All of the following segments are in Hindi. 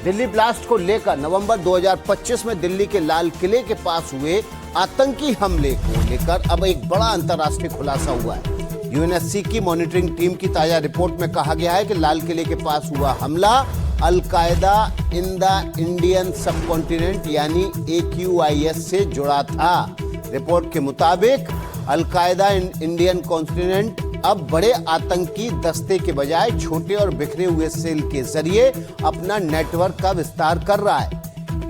दिल्ली ब्लास्ट को लेकर नवंबर 2025 में दिल्ली के लाल किले के पास हुए आतंकी हमले को लेकर अब एक बड़ा अंतर्राष्ट्रीय खुलासा हुआ है। यूएनएससी की मॉनिटरिंग टीम की ताजा रिपोर्ट में कहा गया है कि लाल किले के पास हुआ हमला al Qaeda in the Indian subcontinent यानी AQIS से जुड़ा था। रिपोर्ट के मुताबिक अल-कायदा इन इंडियन कॉन्टिनेंट अब बड़े आतंकी दस्ते के बजाय छोटे और बिखरे हुए सेल के जरिए अपना नेटवर्क का विस्तार कर रहा है।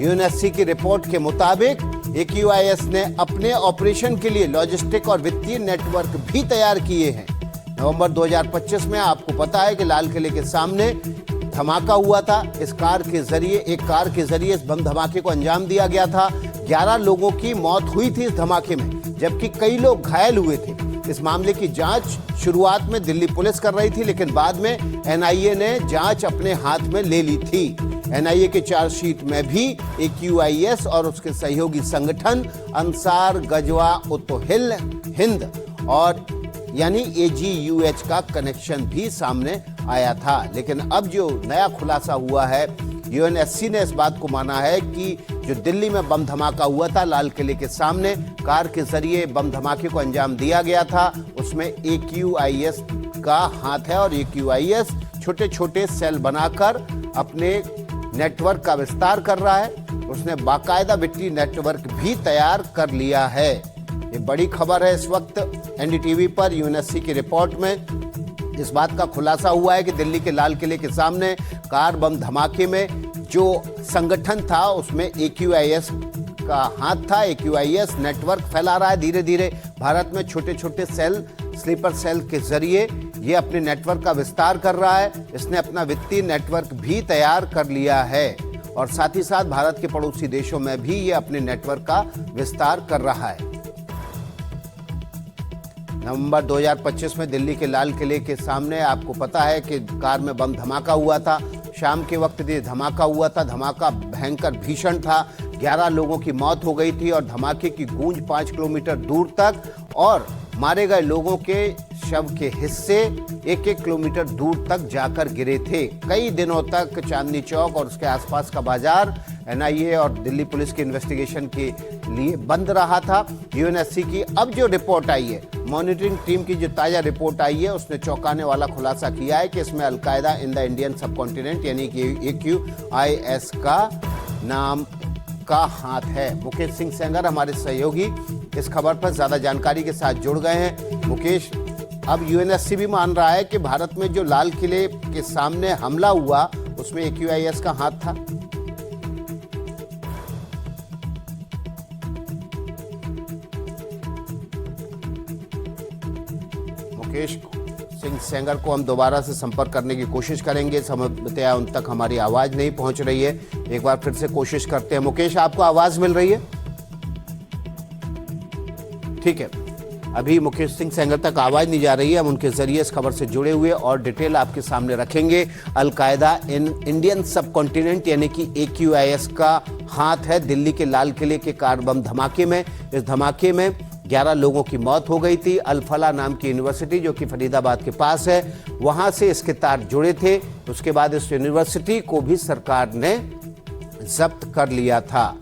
यूएनएससी की रिपोर्ट के मुताबिक AQIS ने अपने ऑपरेशन के लिए लॉजिस्टिक और वित्तीय नेटवर्क भी तैयार किए हैं। नवंबर 2025 में आपको पता है कि लाल किले के सामने धमाका हुआ था। एक कार के जरिए इस बम धमाके को अंजाम दिया गया था। 11 लोगों की मौत हुई थी इस धमाके में, जबकि कई लोग घायल हुए थे। इस मामले की जांच शुरुआत में दिल्ली पुलिस कर रही थी, लेकिन बाद में NIA ने जांच अपने हाथ में ले ली थी। NIA के चार्जशीट में भी AQIS और उसके सहयोगी संगठन अंसार गजवा उत हिंद और यानी AGUH का कनेक्शन भी सामने आया था। लेकिन अब जो नया खुलासा हुआ है, यूएनएससी ने इस बात को माना है कि जो दिल्ली में बम धमाका हुआ था लाल किले के सामने, कार के जरिए बम धमाके को अंजाम दिया गया था, उसमें AQIS का हाथ है और AQIS छोटे छोटे सेल बनाकर अपने नेटवर्क का विस्तार कर रहा है। उसने बाकायदा वित्तीय नेटवर्क भी तैयार कर लिया है। ये बड़ी खबर है इस वक्त NDTV पर। यूएनएससी की रिपोर्ट में इस बात का खुलासा हुआ है कि दिल्ली के लाल किले के सामने कार बम धमाके में जो संगठन था उसमें AQIS का हाथ था। AQIS नेटवर्क फैला रहा है धीरे धीरे भारत में, छोटे छोटे सेल, स्लीपर सेल के जरिए ये अपने नेटवर्क का विस्तार कर रहा है। इसने अपना वित्तीय नेटवर्क भी तैयार कर लिया है और साथ ही साथ भारत के पड़ोसी देशों में भी ये अपने नेटवर्क का विस्तार कर रहा है। नवंबर 2025 में दिल्ली के लाल किले के सामने आपको पता है कि कार में बम धमाका हुआ था। शाम के वक्त ये धमाका हुआ था। धमाका भयंकर भीषण था। 11 लोगों की मौत हो गई थी और धमाके की गूंज 5 किलोमीटर दूर तक और मारे गए लोगों के शव के हिस्से 1-1 किलोमीटर दूर तक जाकर गिरे थे। कई दिनों तक चांदनी चौक और उसके आसपास का बाजार NIA और दिल्ली पुलिस की इन्वेस्टिगेशन के लिए बंद रहा था। यूएनएससी की अब जो रिपोर्ट आई है, मॉनिटरिंग टीम की जो ताजा रिपोर्ट आई है, उसने चौंकाने वाला खुलासा किया है कि इसमें al Qaeda in the Indian subcontinent यानी कि AQIS का नाम का हाथ है। मुकेश सिंह सेंगर हमारे सहयोगी इस खबर पर ज्यादा जानकारी के साथ जुड़ गए हैं। मुकेश, अब यूएनएससी भी मान रहा है कि भारत में जो लाल किले के सामने हमला हुआ उसमें AQIS का हाथ था। मुकेश सिंह सेंगर को हम दोबारा से संपर्क करने की कोशिश करेंगे। समझते उन तक हमारी आवाज नहीं पहुंच रही है। एक बार फिर से कोशिश करते हैं। मुकेश, आपको आवाज मिल रही है? ठीक है, अभी मुकेश सिंह सेंगर तक आवाज नहीं जा रही है। हम उनके जरिए इस खबर से जुड़े हुए और डिटेल आपके सामने रखेंगे। अल-कायदा इन इंडियन सबकॉन्टिनेंट यानी कि AQIS का हाथ है दिल्ली के लाल किले के कार बम धमाके में। इस धमाके में 11 लोगों की मौत हो गई थी। अल-फला नाम की यूनिवर्सिटी जो कि फरीदाबाद के पास है, वहां से इसके तार जुड़े थे। उसके बाद इस यूनिवर्सिटी को भी सरकार ने जब्त कर लिया था।